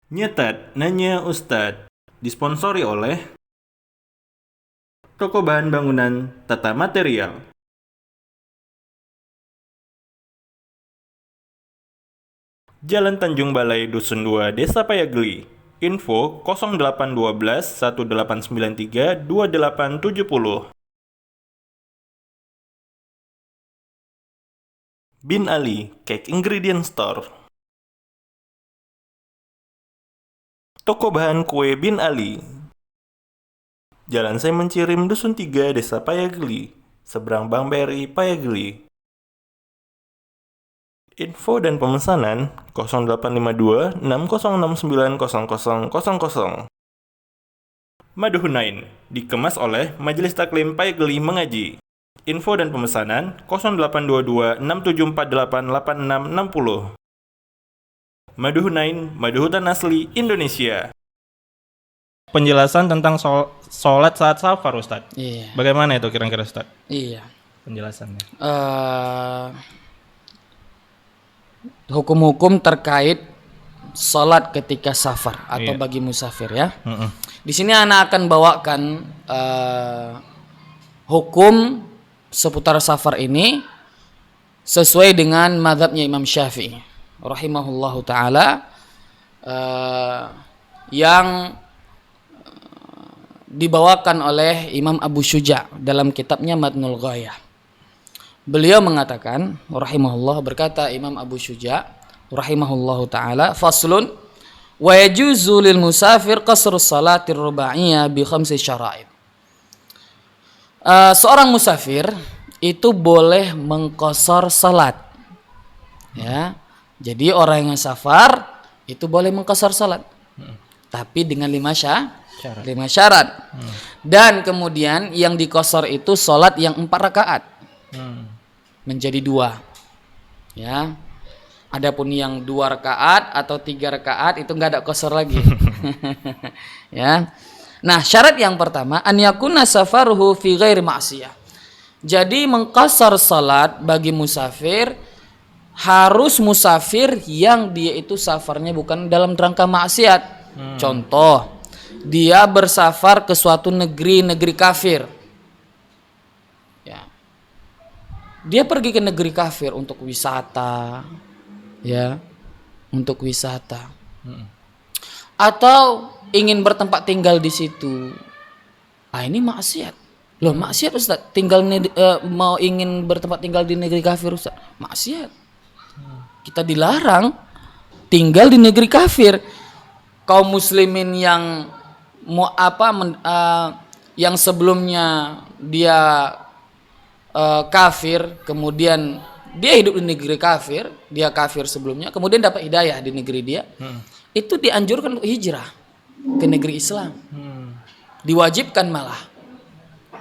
Nyetat Nanya Ustadz disponsori oleh Toko Bahan Bangunan Tata Material. Jalan Tanjung Balai Dusun 2 Desa Payageli. Info 0812 1893 2870. Bin Ali Cake Ingredient Store. Toko bahan kue Bin Ali. Jalan Saya Mencirim Dusun 3 Desa Payageli, seberang Bank BRI Payageli. Info dan pemesanan 0852 6069 0000. Madu Hunain dikemas oleh Majelis Taklim Payageli Mengaji. Info dan pemesanan 0822 6748 8660. Madu Hunain, madu hutan asli Indonesia. Penjelasan tentang sholat saat safar, Ustadz. Iya. Bagaimana itu kira-kira, Ustadz? Iya. Penjelasannya. Hukum-hukum terkait sholat ketika safar atau bagi musafir ya. Di sini anak akan bawakan hukum seputar safar ini sesuai dengan mazhabnya Imam Syafi'i rahimahullahu taala, yang dibawakan oleh Imam Abu Syuja dalam kitabnya Matnul Ghayah. Beliau mengatakan rahimahullah, berkata Imam Abu Syuja rahimahullahu taala, faslun wa yajuzu lil musafir qasrus salatir rubaiyah bi khamsi syara'id. Seorang musafir itu boleh mengqasar salat. Ya. Jadi orang yang safar itu boleh mengqasar salat. Tapi dengan 5 syarat. Dan kemudian yang diqasar itu salat yang 4 rakaat. Menjadi 2. Ya. Adapun yang 2 rakaat atau 3 rakaat itu enggak ada qasar lagi. Ya. Nah, syarat yang pertama an yakuna safaruhu fi ghairi ma'siyah. Jadi mengqasar salat bagi musafir harus musafir yang dia itu safarnya bukan dalam rangka maksiat. Contoh, dia bersafar ke suatu negeri kafir. Ya. Dia pergi ke negeri kafir untuk wisata. Ya. Untuk wisata. Atau ingin bertempat tinggal di situ. Ini maksiat. Loh, maksiat Ustaz. Mau ingin bertempat tinggal di negeri kafir Ustaz. Maksiat. Kita dilarang tinggal di negeri kafir. Kaum muslimin yang yang sebelumnya dia kafir, kemudian dia hidup di negeri kafir, dia kafir sebelumnya, kemudian dapat hidayah di negeri dia, itu dianjurkan untuk hijrah ke negeri Islam. Diwajibkan malah.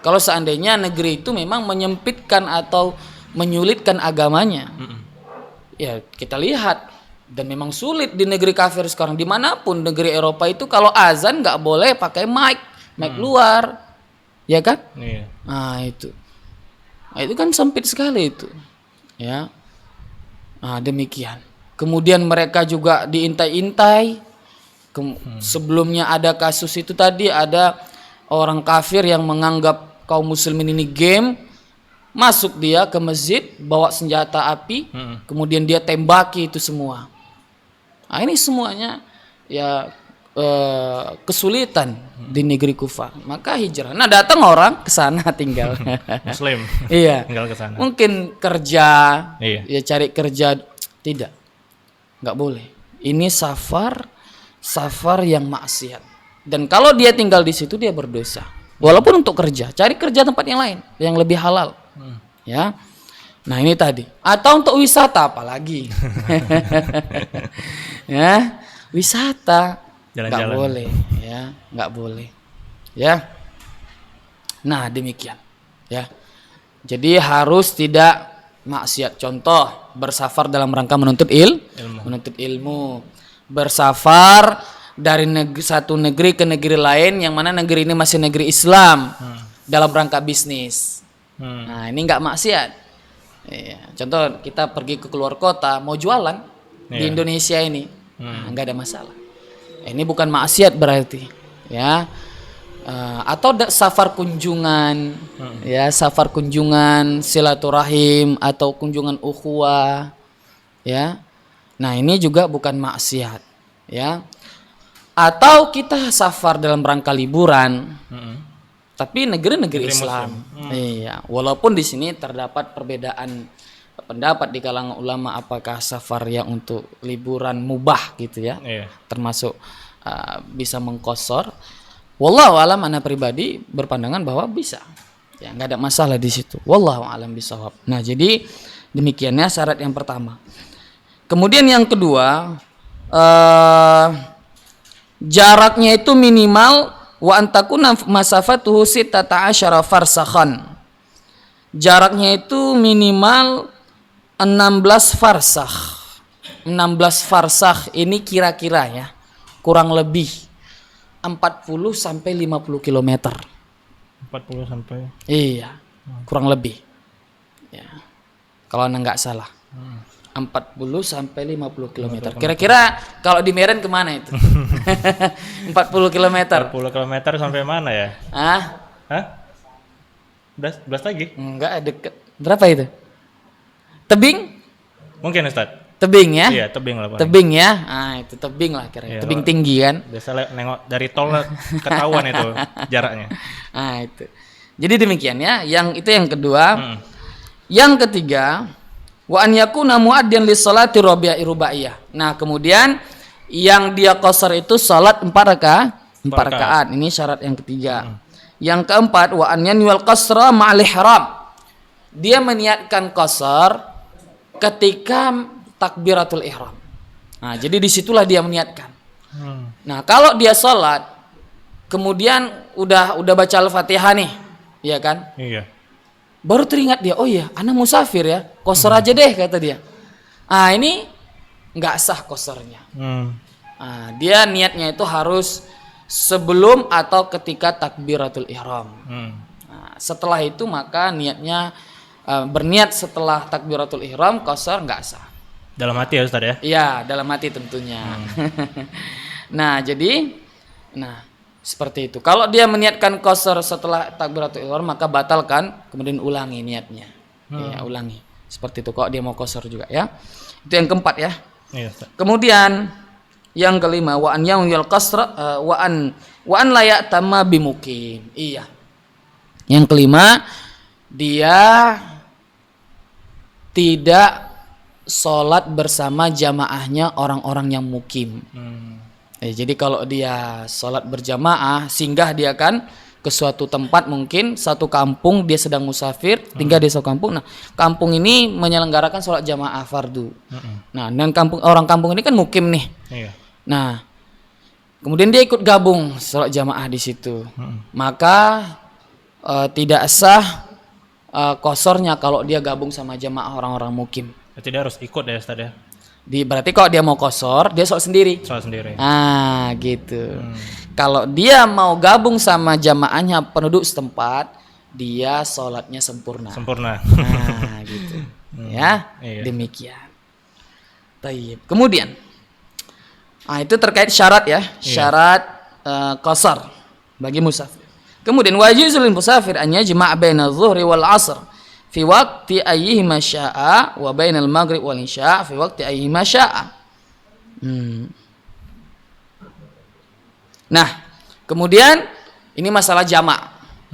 Kalau seandainya negeri itu memang menyempitkan atau menyulitkan agamanya, ya kita lihat, dan memang sulit di negeri kafir sekarang. Dimanapun negeri Eropa itu kalau azan nggak boleh pakai mic luar, ya kan? Iya. Nah itu kan sempit sekali itu, ya. Nah demikian. Kemudian mereka juga diintai-intai. Sebelumnya ada kasus itu tadi, ada orang kafir yang menganggap kaum muslimin ini game. Masuk dia ke masjid, bawa senjata api, kemudian dia tembaki itu semua. Nah, ini semuanya ya kesulitan di negeri kufar. Maka hijrah. Nah, datang orang ke sana tinggal. Muslim. Iya. Tinggal ke sana. Mungkin kerja, Iya. ya cari kerja, tidak. Enggak boleh. Ini safar yang maksiat. Dan kalau dia tinggal di situ dia berdosa. Walaupun untuk kerja, cari kerja tempat yang lain yang lebih halal. Ya. Nah, ini tadi. Atau untuk wisata apalagi. Ya, wisata enggak boleh, ya, enggak boleh. Ya. Nah, demikian. Ya. Jadi harus tidak maksiat. Contoh, bersafar dalam rangka menuntut ilmu. Bersafar dari satu negeri ke negeri lain yang mana negeri ini masih negeri Islam dalam rangka bisnis. Nah, ini enggak maksiat. Iya. Contoh, kita pergi ke keluar kota mau jualan di Indonesia ini, enggak ada masalah. Ini bukan maksiat berarti, ya. Atau safar kunjungan, ya, safar kunjungan silaturahim atau kunjungan ukhuwah, ya. Nah, ini juga bukan maksiat, ya. Atau kita safar dalam rangka liburan, tapi negeri-negeri Islam, iya. Walaupun di sini terdapat perbedaan pendapat di kalangan ulama apakah safar yang untuk liburan mubah gitu ya, termasuk bisa mengqashar. Wallahu alam, ana pribadi berpandangan bahwa bisa, ya nggak ada masalah di situ. Wallahu alam bisawab. Nah, jadi demikiannya syarat yang pertama. Kemudian yang kedua, jaraknya itu minimal wa antakuna masafatuhu sittata asyara farsakhan. Jaraknya itu minimal 16 farsakh. 16 farsakh ini kira-kira ya, kurang lebih 40 sampai 50 km. 40 sampai. Iya, kurang lebih. Ya. Kalau Anda nggak salah. 40 sampai 50 km. Kira-kira kalau di Medan kemana itu? 40 km. 40 km sampai mana ya? Hah? 11 lagi? Enggak, deket. Berapa itu? Tebing? Mungkin Ustaz. Tebing ya? Iya, tebing lah. Tebing ya? Itu tebing lah kira-kira. Iya, tebing tinggi kan? Biasa nengok dari tol ketahuan itu jaraknya. Itu. Jadi demikian ya. Yang itu yang kedua. Yang ketiga, wa an yakuna muaddian lis salati rubaiyah. Nah, kemudian yang dia qashar itu salat 4 rakaat. Ini syarat yang ketiga. Yang keempat, wa an yanwal qasra ma'al ihram. Dia meniatkan qashar ketika takbiratul ihram. Nah, jadi disitulah dia meniatkan. Nah, kalau dia sholat, kemudian udah baca Al-Fatihah nih, ya kan? Iya. Baru teringat dia, oh iya, ana musafir ya, qashar aja deh kata dia. Ini nggak sah qasharnya. Dia niatnya itu harus sebelum atau ketika takbiratul ihram. Setelah itu maka niatnya berniat setelah takbiratul ihram, qashar nggak sah. Dalam hati ya Ustaz ya? Iya, dalam hati tentunya. Nah, jadi seperti itu. Kalau dia meniatkan qashar setelah takbiratul ihram maka batalkan, kemudian ulangi niatnya. Ya, ulangi. Seperti itu kalau dia mau qashar juga ya. Itu yang keempat ya. Iya, Ustaz. Kemudian yang kelima, wa an yawmil qasra wa an la ya'tamma bimuqim. Iya. Yang kelima, dia tidak sholat bersama jamaahnya orang-orang yang mukim. Jadi kalau dia sholat berjamaah, singgah dia kan ke suatu tempat, mungkin satu kampung dia sedang musafir, tinggal di suatu kampung. Nah, kampung ini menyelenggarakan sholat jamaah fardu. Nah, dan orang kampung ini kan mukim nih. Iya. Nah, kemudian dia ikut gabung sholat jamaah di situ. Maka tidak sah qasharnya kalau dia gabung sama jamaah orang-orang mukim. Berarti dia harus ikut ya Ustaz ya? Berarti kalau dia mau qashar, dia sholat sendiri. Sholat sendiri. Gitu. Kalau dia mau gabung sama jamaahnya penduduk setempat, dia sholatnya sempurna. Gitu. Ya, iya. Demikian. Taib. Kemudian, itu terkait syarat ya, syarat qashar bagi musafir. Kemudian wajizul musafir an yajma' baina adh-dhuhri wal 'ashr fi waqti ayyihima syaa wa bainal maghrib wal isya fi waqti ayyihima syaa. Nah, kemudian ini masalah jamak.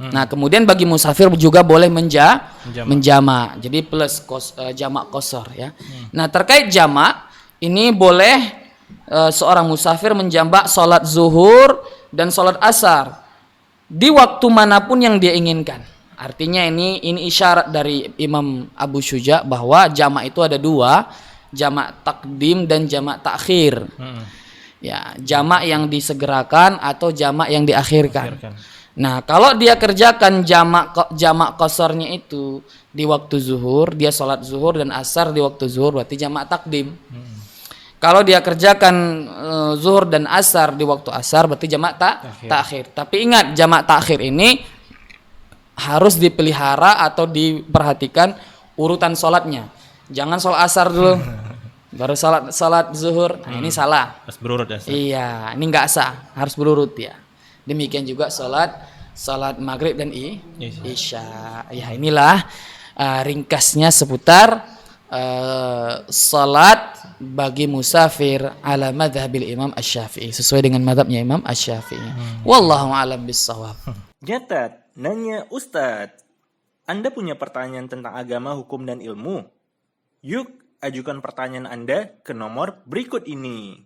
Nah, kemudian bagi musafir juga boleh menjamak. Jadi plus jamak qashar ya. Nah, terkait jamak ini boleh seorang musafir menjamak salat zuhur dan salat asar di waktu manapun yang dia inginkan. Artinya ini isyarat dari Imam Abu Syuja bahwa jamak itu ada 2, jamak takdim dan jamak takhir. Ya, jamak yang disegerakan atau jamak yang diakhirkan. Nah, kalau dia kerjakan jamak qasharnya itu di waktu zuhur, dia sholat zuhur dan asar di waktu zuhur, berarti jamak takdim. Kalau dia kerjakan zuhur dan asar di waktu asar, berarti jamak takhir. Tapi ingat, jamak takhir ini harus dipelihara atau diperhatikan urutan sholatnya. Jangan sholat asar dulu, baru salat zuhur. Nah, ini salah. Harus berurut ya. Iya, ini nggak sah, harus berurut ya. Demikian juga salat maghrib dan isya. Ya, inilah ringkasnya seputar salat bagi musafir ala madhabil Imam Asy-Syafi'i, sesuai dengan madhabnya Imam Asy-Syafi'i. Wallahu a'lam bissawab. Nyatat, nanya Ustadz. Anda punya pertanyaan tentang agama, hukum, dan ilmu? Yuk, ajukan pertanyaan Anda ke nomor berikut ini.